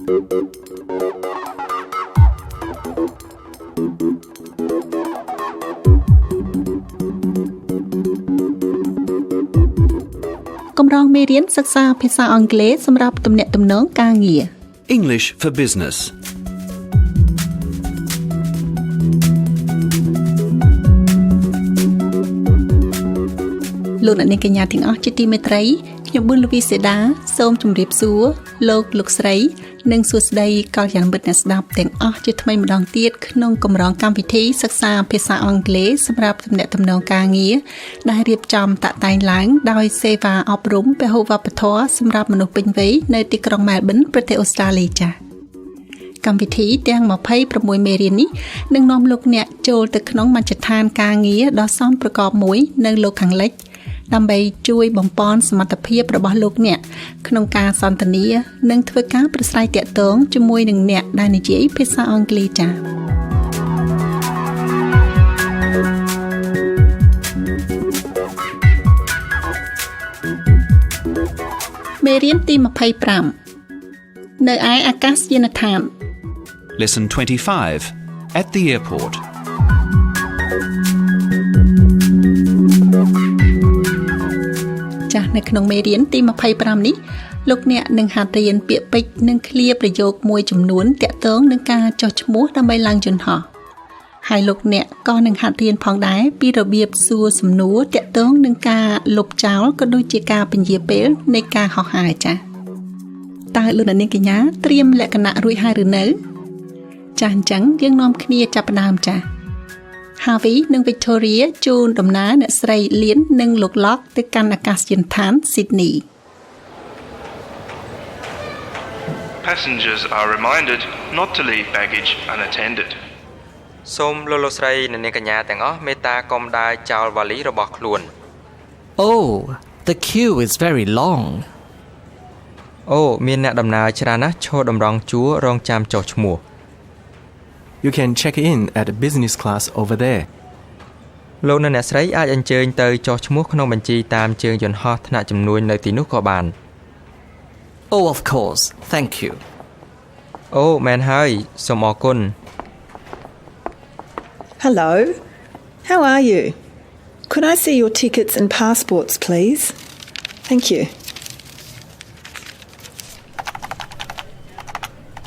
កម្រងមេរៀនសិក្សាភាសាអង់គ្លេសសម្រាប់ទំនាក់ទំនងការងារ English for Business លោកអ្នកនាងកញ្ញាទាំងអស់ជាទីមេត្រីខ្ញុំប៊ុនលូវីសេដាសូមជម្រាបសួរលោកស្រីនិងសួស្តីកល្យាណមិត្តអ្នកស្ដាប់ទាំងអស់ជាថ្មីម្ដងទៀតក្នុងកម្រងកម្មវិធីសិក្សាភាសាអង់គ្លេសសម្រាប់ទំនាក់ទំនងការងារដែលរៀបចំតាក់តែងឡើងដោយសេវាអប់រំពហុវប្បធម៌សម្រាប់មនុស្សពេញវ័យនៅទីក្រុងមែលប៊នប្រទេសអូស្ត្រាលីចា៎កម្មវិធីទាំង26មេរៀននេះនឹងនាំលោកអ្នកចូលទៅក្នុងមជ្ឈដ្ឋានការងារដ៏សមប្រកបមួយនៅលោកខាងលិចដើម្បីជួយបំពេញសមត្ថភាពរបស់លោកអ្នកក្នុងការសន្ទនានិងធ្វើការប្រស្រ័យទាក់ទងជាមួយនឹងអ្នកដែលនិយាយភាសាអង់គ្លេសចា៎មេរៀនទី25នៅឯអាកាសយានដ្ឋាន Lesson 25 At the airportនៅក្នុងមេរៀនទី25នេះលោកអ្នកនឹងហាត់រៀនពាក្យពេចន៍និងឃ្លាប្រយោគមួយចំនួនទាក់ទងនឹងការចុះឈ្មោះដើម្បីឡើងយន្តហោះហើយលោកអ្នកក៏នឹងហាត់រៀនផងដែរពីរបៀបសួរសំណួរទាក់ទងនឹងការលុបចោលក៏ដូចជាការពន្យាពេលនៃការហោះហើរចា៎តើលោកអ្នកនាងកញ្ញាត្រៀមលក្ខណៈរួចហើយឬនៅចា៎អញ្ចឹងយើងនាំគ្នាចាប់ផ្ដើមចា៎Harvey និង Victoria ជួនដំណើរអ្នកស្រី Lynn និងលោក Lock ទៅកាន់អាកាសយានដ្ឋាន Sydney. Passengers are reminded not to leave baggage unattended. សូមលោកស្រីនិងអ្នកកញ្ញាទាំងអស់មេត្តាកុំដើរចោលវ៉ាលីរបស់ខ្លួន Oh, the queue is very long. អូមានអ្នកដំណើរច្រើនណាស់ឈរតម្រង់ជួររងចាំចុះឈ្មោះYou can check in at business class over there. លោកអ្នកស្រីអាចអញ្ជើញទៅចុះឈ្មោះក្នុងបញ្ជីតាមជើងយន្តហោះថ្នាក់ជំនួយនៅទីនោះក៏បាន Oh, of course. Thank you. អូមែនហើយសូមអរគុណ Hello. How are you? Could I see your tickets and passports, please? Thank you.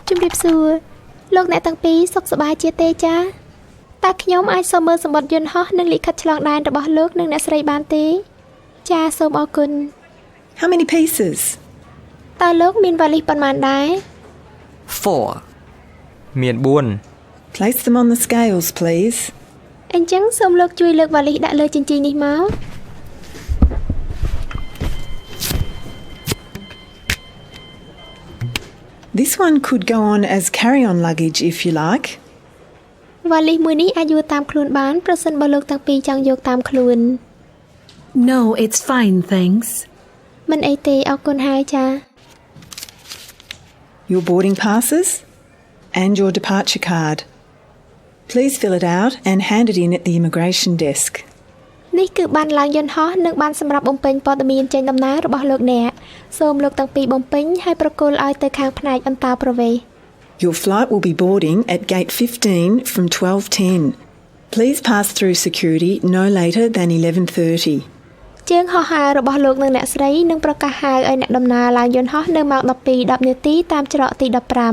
ជំរាបសួរលោកអ្នកទាំងពីរសុខសប្បាយជាទេចាតើខ្ញុំអាចសូមមើលសម្បត្តិយន្តហោះនិងលិខិតឆ្លងដែនរបស់លោកនិងអ្នកស្រីបានទេចាសូមអរគុណ How many pieces? តើលោកមានវ៉ាលីសប៉ុន្មានដែរ 4. មាន Place them on the scales, please. អញ្ចឹងសូមលោកជួយលើកវ៉ាលីសដាក់លើជញ្ជីងនេះមក This one could go on as carry-on luggage if you like. វ៉ាលីសមួយនេះអាចយួរតាមខ្លួនបានប្រសិនបើលោកទាំងពីរចង់យកតាមខ្លួន No, it's fine, thanks. មិនអីទេអរគុណហើយចា Your boarding passes and your departure card. Please fill it out and hand it in at the immigration desk. នេះគឺបានឡើងយន្តហោះនិងបានសម្រាប់បំពេញព័ត៌មានចេញដំណើររបស់លោកអ្នកសូមលោកទាំងពីរបំពេញហើយប្រគល់ឲ្យទៅខាងផ្នែកអន្តោប្រវេសន៍ Your flight will be boarding at gate 15 from 12:10. Please pass through security no later than 11:30. ជើងហោះហើររបស់លោកនិងអ្នកស្រីនឹងប្រកាសហៅឲ្យអ្នកដំណើរឡើងយន្តហោះនៅម៉ោង 12:10 នាទីតាមច្រកទី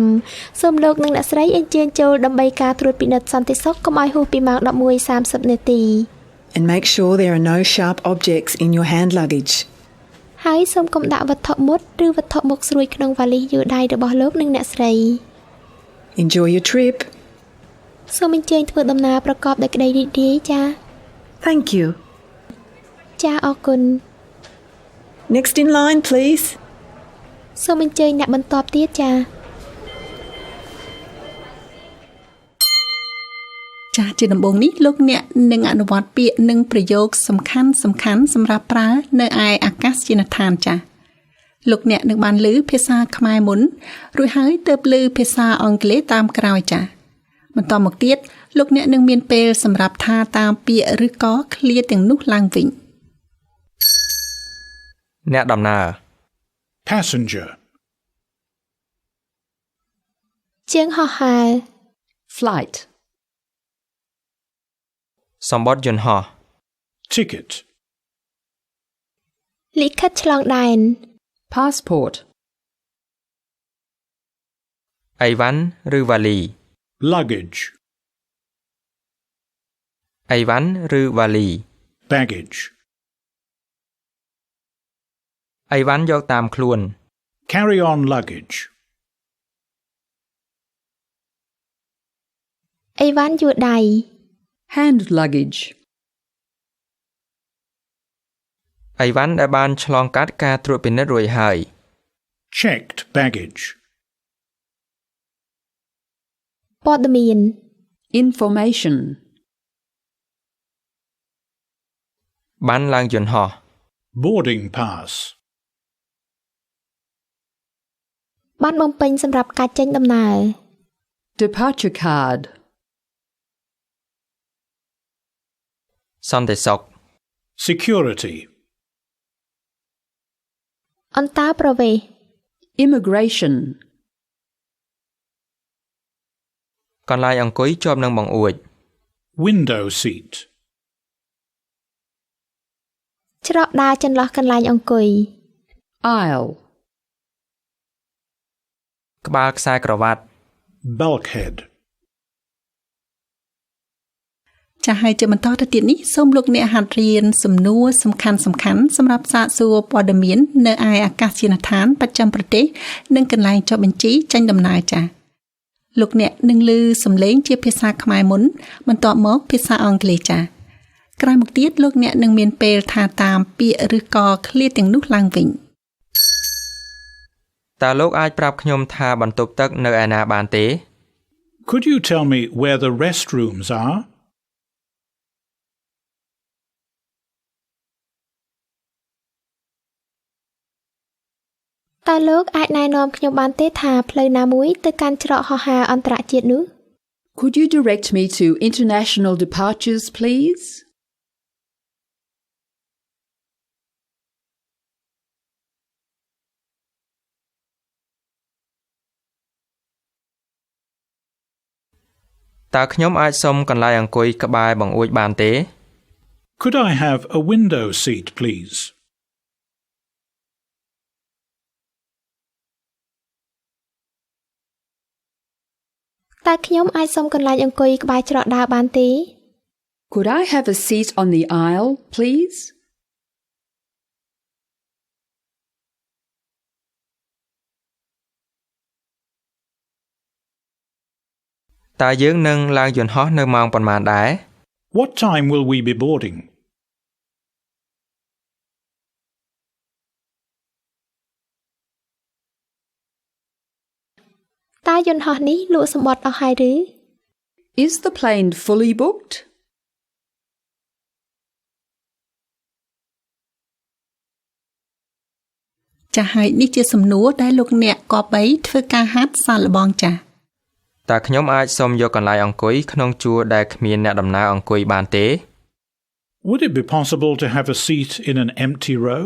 15 សូមលោកនិងអ្នកស្រីអញ្ជើញចូលដើម្បីការត្រួតពិនិត្យសន្តិសុខកុំឲ្យហួសពីម៉ោង 11:30 នាទី And make sure there are no sharp objects in your hand luggage. ហើយសូមកុំដាក់វត្ថុមុតឬវត្ថុមុខស្រួយក្នុងវ៉ាលីសយួរដៃរបស់លោកនិងអ្នកស្រី Enjoy your trip. សូមអញ្ជើញធ្វើដំណើរប្រកបដោយក្តីរីករាយចា Thank you. ចាអរគុណ Next in line, please. សូមអញ្ជើញអ្នកបន្ទាប់ទៀតចា ចាស់ជាដំបូងនេះលោកអ្នកនឹងអនុវត្តពាក្យនិងប្រយោគសំខាន់សម្រាប់ប្រើនៅឯអាកាសយានដ្ឋានចាស់លោកអ្នកនឹងបានឮភាសាខ្មែរមុនរួចហើយទើបឮភាសាអង់គ្លេសតាមក្រោយចាស់បន្តមកទៀតលោកអ្នកនឹងមានពេលសម្រាប់ថាតាមពាក្យឬក៏ឃ្លាទាំងនោះឡើងវិញ អ្នកដំណើរ Passenger ជាងហោះហើរ Flight. សម្បត្តិយន្តហោះ Ticket. លិខិតឆ្លងដែន Passport. អីវ៉ាន់ឬវ៉ាលី Luggage. អីវ៉ាន់ឬវ៉ាលី Baggage. អីវ៉ាន់យកតាមខ្លួន Carry on luggage. អីវ៉ាន់យួរដៃ Hand luggage. អីវ៉ាន់ដែលបានឆ្លងកាត់ការត្រួតពិនិត្យរួចហើយ Checked baggage. ព័ត៌មាន Information. បានឡើងយន្តហោះ Boarding pass. បានបំពេញសម្រាប់ការចេញដំណើរ Departure card. សន្តិសុខ Security. អន្តោប្រវេសន៍ Immigration. កន្លែងអង្គុយជាប់នឹងបង្អួច Window seat. ច្រកដើរចន្លោះកន្លែងអង្គុយ Aisle. ក្បាលខ្សែក្រវ៉ាត់ Bulkhead. ចាស់ហើយជាបន្តទៅទៀតនេះសូមលោកអ្នកហាត់រៀនសំណួរសំខាន់សម្រាប់សាកសួរព័ត៌មាននៅឯអាកាសយានដ្ឋានប្រចាំប្រទេសនិងកន្លែងចុះបញ្ជីចេញដំណើរចាស់លោកអ្នកនឹងឮសំឡេងជាភាសាខ្មែរមុនបន្ទាប់មកភាសាអង់គ្លេសចាស់ក្រោយមកទៀតលោកអ្នកនឹងមានពេលថាតាមពាក្យឬក៏ឃ្លាទាំងនោះឡើងវិញតើលោកអាចប្រាប់ខ្ញុំថាបន្ទប់ទឹកនៅឯណាបានទេ Could you tell me where the restrooms are? តើលោកអាចណែនាំខ្ញុំបានទេថាផ្លូវណាមួយទៅកាន់ច្រកហោះហើរអន្តរជាតិនោះ Could you direct me to international departures, please? តើខ្ញុំអាចសុំកន្លែងអង្គុយក្បែរបង្អួចបានទេ Could I have a window seat, please? តើខ្ញុំអាចសុំកន្លែងអង្គុយក្បែរច្រកដើរបានទេ Could I have a seat on the aisle, please? តើយើងនឹងឡើងយន្តហោះនៅម៉ោងប៉ុន្មានដែរ What time will we be boarding? តើយន្តហោះនេះលក់សម្បត្តិអស់ហើយឬ Is the plane fully booked? ចាស់ហើយនេះជាសំណួរដែលលោកអ្នកគប្បីធ្វើការហាត់សាកល្បងចាស់ តើខ្ញុំអាចសុំយកកន្លែងអង្គុយក្នុងជួរដែលគ្មានអ្នកដំណើរអង្គុយបានទេ Would it be possible to have a seat in an empty row?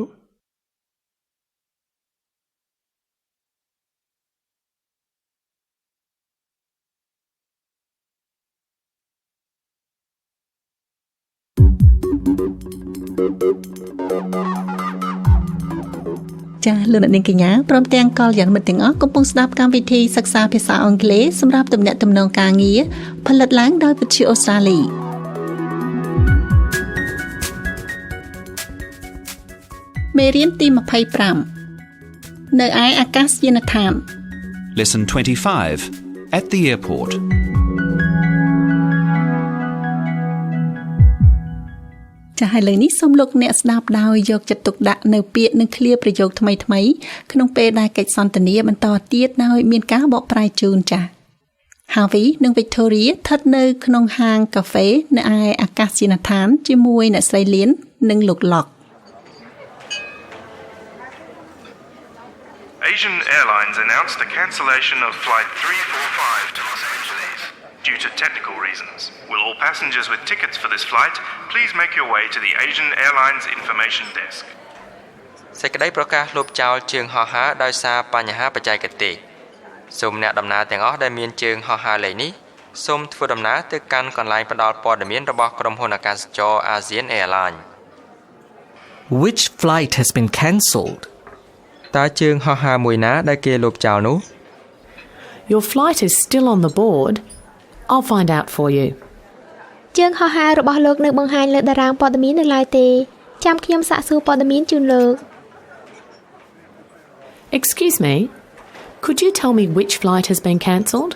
ចាស់លោកអ្នកនាងកញ្ញាព្រមទាំងកលយ៉ាងមិត្តទាំងអស់កំពុងស្ដាប់កម្មវិធីសិក្សាភាសាអង់គ្លេសសម្រាប់ទំនាក់ទំនងការងារផលិតឡើងដោយវិទ្យុអូស្ត្រាលីមេរៀនទី25នៅឯអាកាសយានដ្ឋាន Lesson 25 At the airport. ចាស់ហើយលើនេះសូមលោកអ្នកស្ដាប់ដោយយកចិត្តទុកដាក់នៅពាក្យនិងឃ្លាប្រយោគថ្មីៗក្នុងពេលដែលកិច្ចសន្ទនាបន្តទៀតដោយមានការបកប្រែជូនចាស់ Harvey និង Victoria ស្ថិតនៅក្នុងហាងកាហ្វេនៅឯអាកាសយានដ្ឋានជាមួយអ្នកស្រីលៀននិងលោក Locke Asian Airlines announced the cancellation of Flight 345 to Los Angeles due to technical reasons. Will all passengers with tickets for this flight please make your way to the Asian Airlines Information Desk? សេចក្តីប្រកាសលុបចោលជើងហោះហើរដោយសារបញ្ហាបច្ចេកទេស សូមអ្នកដំណើរទាំងអស់ដែលមានជើងហោះហើរលេខនេះសូមធ្វើដំណើរទៅកាន់កន្លែងផ្ដល់ព័ត៌មានរបស់ក្រុមហ៊ុនអាកាសចរ ASEAN Airlines Which flight has been cancelled? តើជើងហោះហើរមួយណាដែលគេលុបចោលនោះ Your flight is still on the board. I'll find out for you. ជើងហោះហើររបស់លោកនៅបង្ហាញលើតារាងព័ត៌មាននៅឡើយទេចាំខ្ញុំសាកសួរព័ត៌មានជូនលោក Excuse me. Could you tell me which flight has been cancelled?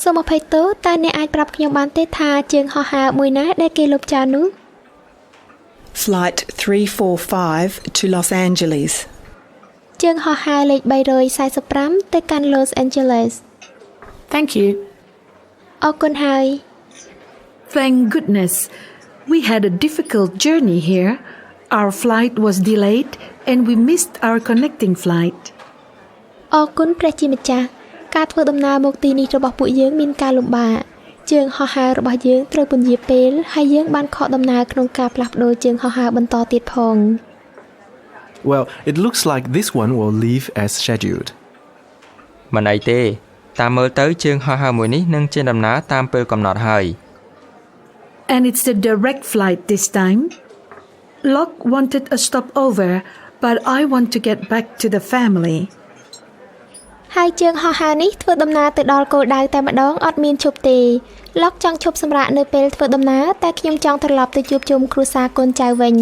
សូមអភ័យទោសតើអ្នកអាចប្រាប់ខ្ញុំបានទេថាជើងហោះហើរមួយណាដែលគេលុបចោលនោះ Flight 345 to Los Angeles. ជើងហោះហើរលេខ345ទៅកាន់ Los Angeles. Thank you. អរគុណហើយ Thank goodness. We had a difficult journey here. Our flight was delayed and we missed our connecting flight. អរគុណព្រះជាម្ចាស់ការធ្វើដំណើរមកទីនេះរបស់ពួកយើងមានការលំបាកជើងហោះហើររបស់យើងត្រូវពន្យាពេលហើយយើងបានខកដំណើរក្នុងការផ្លាស់ប្ដូរជើងហោះហើរបន្តទៀតផង Well, it looks like this one will leave as scheduled. មិនអីទេតាមមើលទៅជើងហោះហើរមួយនេះនឹងចេញដំណើរតាមពេលកំណត់ហើយ And it's a direct flight this time. Locke wanted a stopover, but I want to get back to the family. ហើយជើងហោះហើរនេះធ្វើដំណើរទៅដល់គោលដៅតែម្ដងអត់មានឈប់ទេឡុកចង់ឈប់សម្រាកនៅពេលធ្វើដំណើរតែខ្ញុំចង់ត្រឡប់ទៅជួបជុំគ្រួសារកូនចៅវិញ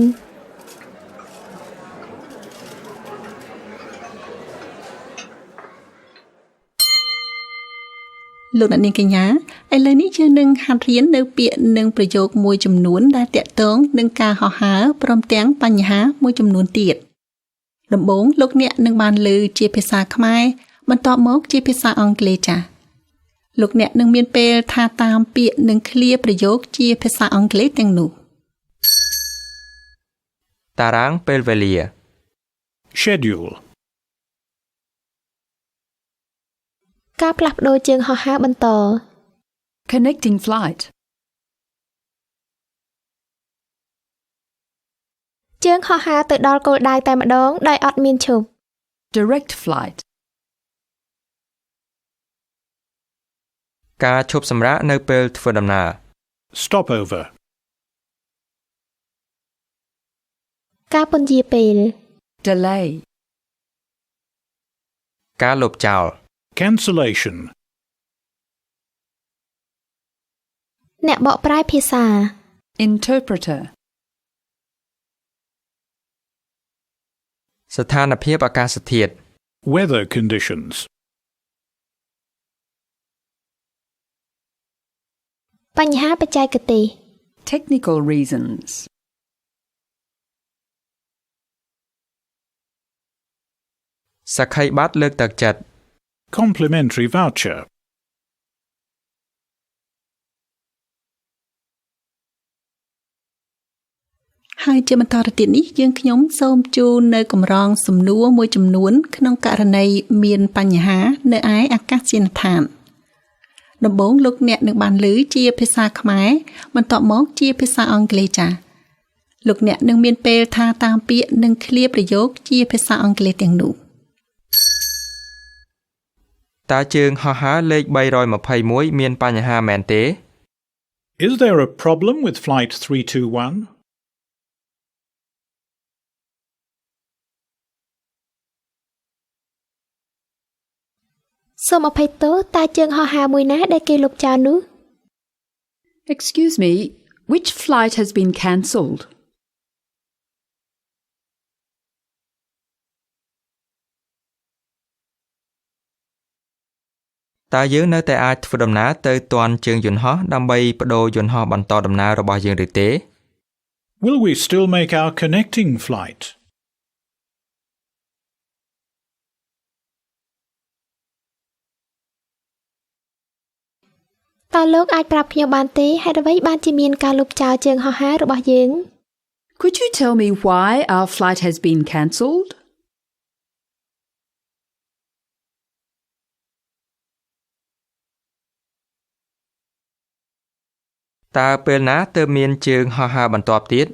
លោកអ្នកនាងកញ្ញាឥឡូវនេះយើងនឹងហាត់រៀននៅពាក្យនិងប្រយោគមួយចំនួនដែលទាក់ទងនឹងការហោះហើរព្រមទាំងបញ្ហាមួយចំនួនទៀតដំបូងលោកអ្នកនឹងបានឮជាភាសាខ្មែរបន្ទាប់មកជាភាសាអង់គ្លេសចា៎លោកអ្នកនឹងមានពេលថាតាមពាក្យនិងឃ្លាប្រយោគជាភាសាអង់គ្លេសទាំងនោះ តារាងពេលវេលា Schedule. ការផ្លាស់ប្ដូរជើងហោះហើរបន្ត Connecting flight. ជើងហោះហើរទៅដល់គោលដៅតែម្ដងដោយអត់មានឈប់ Direct flight. ការឈប់សម្រាកនៅពេលធ្វើដំណើរ Stopover. ការពន្យាពេល Delay. ការលុបចោល Cancellation. អ្នកបកប្រែភាសា Interpreter. ស្ថានភាពអាកាសធាតុ Weather conditions. បញ្ហាបច្ចេកទេស Technical reasons. សក្ខីប័ត្រលើកទឹកចិត្ត Complimentary voucher. ហើយជាបន្តទៅទៀតនេះយើងខ្ញុំសូមជូននៅកម្រងសំណួរមួយចំនួនក្នុងករណីមានបញ្ហានៅឯអាកាសយានដ្ឋានដំបូងលោកអ្នកនឹងបានឮជាភាសាខ្មែរបន្ទាប់មកជាភាសាអង់គ្លេសចា៎លោកអ្នកនឹងមានពេលថាតាមពាក្យនិងឃ្លាប្រយោគជាភាសាអង់គ្លេសទាំងនោះ តើជើងហោះហើរលេខ321មានបញ្ហាមែនទេ Is there a problem with flight 321? សូមអភ័យទោសតើជើងហោះហើរមួយណាដែលគេលុបចោលនោះ Excuse me, which flight has been cancelled? តើយើងនៅតែអាចធ្វើដំណើរទៅទាន់ជើងយន្តហោះដើម្បីបដូរយន្តហោះបន្តដំណើររបស់យើងឬទេ Will we still make our connecting flight? តើលោកអាចប្រាប់ខ្ញុំបានទេហេតុអ្វីបានជាមានការលុបចោលជើងហោះហើររបស់យើង Could you tell me why our flight has been cancelled? តើពេលណាទើបមានជើងហោះហើរបន្ទាប់ទៀត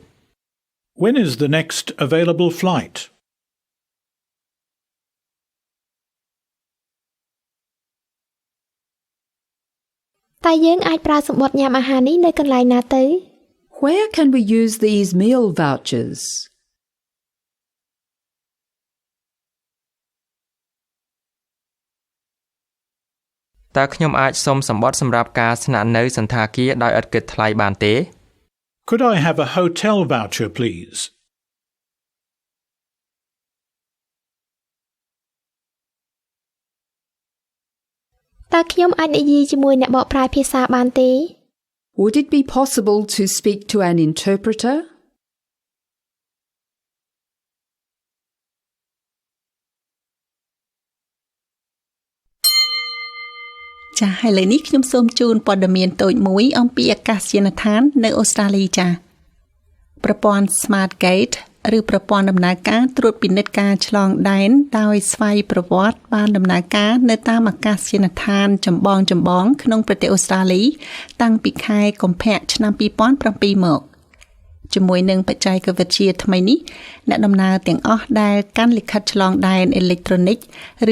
When is the next available flight? តែយើងអាចប្រើសម្បត្តិញ៉ាំអាហារនេះនៅកន្លែងណាទៅ Where can we use these meal vouchers? តើខ្ញុំអាចសុំសម្បត្តិសម្រាប់ការស្នាក់នៅសន្តាគារដោយឥតគិតថ្លៃបានទេ Could I have a hotel voucher, please? តើខ្ញុំអាចនិយាយជាមួយអ្នកបកប្រែភាសាបានទេ Would it be possible to speak to an interpreter? ចា៎ហើយឥឡូវនេះខ្ញុំសូមជូនព័ត៌មានតូចមួយអំពីអាកាសយានដ្ឋាននៅអូស្ត្រាលីចា៎ប្រព័ន្ធ Smart Gate ឬប្រព័ន្ធដំណើរការត្រួតពិនិត្យការឆ្លងដែនដោយស្វ័យប្រវត្តិបានដំណើរការនៅតាមអាកាសយានដ្ឋានចម្បងក្នុងប្រទេសអូស្ត្រាលីតាំងពីខែកុម្ភៈឆ្នាំ2007មកជាមួយនឹងបច្ចេកវិទ្យាថ្មីនេះអ្នកដំណើរទាំងអស់ដែលកាន់លិខិតឆ្លងដែនអេឡិចត្រូនិក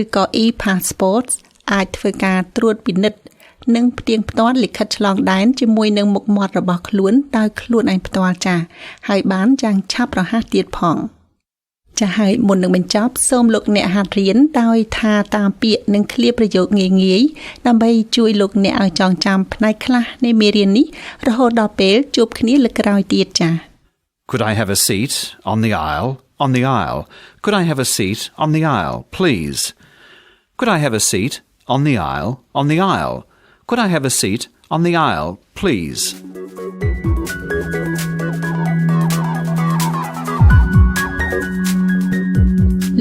ឬក៏ e-passports អាចធ្វើការត្រួតពិនិត្យនិងផ្ទៀងផ្ទាត់លិខិតឆ្លងដែនជាមួយនឹងមុខមាត់របស់ខ្លួនដោយខ្លួនឯងផ្ទាល់ចា៎ហើយបានយ៉ាងឆាប់រហ័សទៀតផងចា៎ហើយមុននឹងបញ្ចប់សូមលោកអ្នកហាត់រៀនដោយថាតាមពាក្យនិងឃ្លាប្រយោគងាយៗដើម្បីជួយលោកអ្នកឲ្យចងចាំផ្នែកខ្លះនៃមេរៀននេះរហូតដល់ពេលជួបគ្នាលើកក្រោយទៀតចា៎ Could I have a seat on the aisle? On the aisle. Could I have a seat on the aisle, please? Could I have a seat on the aisle? On the aisle. Could I have a seat on the aisle, please?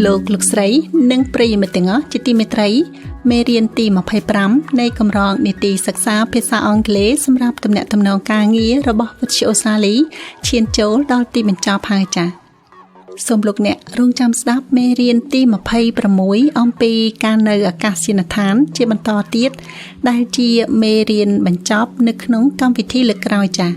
លោកស្រីនិងប្រិយមិត្តទាំងអស់ជាទីមេត្រីមេរៀនទី25នៃកម្រងនីតិសិក្សាភាសាអង់គ្លេសសម្រាប់ទំនាក់ទំនងការងាររបស់វិទ្យាអូស្ត្រាលីឈានចូលដល់ទីបញ្ចប់ហើយចា៎សូមលោកអ្នករងចាំស្ដាប់មេរៀនទី26អំពីការនៅអាកាសយានដ្ឋានជាបន្តទៀតដែលជាមេរៀនបញ្ចប់នៅក្នុងកម្មវិធីលើកក្រោយចា៎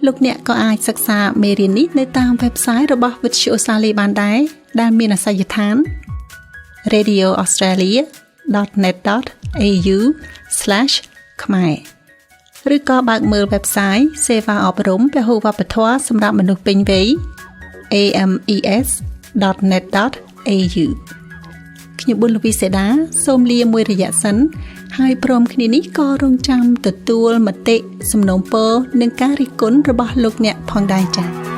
លោកអ្នកក៏អាចសិក្សាមេរៀននេះនៅតាម website របស់វិទ្យាអូស្ត្រាលីបានដែរដែលមានអាសយដ្ឋាន radioaustralia.net.au/khmer ឬក៏បើកមើល website សេវាអប់រំពហុវប្បធម៌សម្រាប់មនុស្សពេញវ័យ ames.net.au ខ្ញុំប៊ុនលូវីសេដាសូមលាមួយរយៈសិនហើយព្រមគ្នានេះក៏រងចាំទទួលមតិសំណូមពរនិងការរិះគន់របស់លោកអ្នកផងដែរចា៎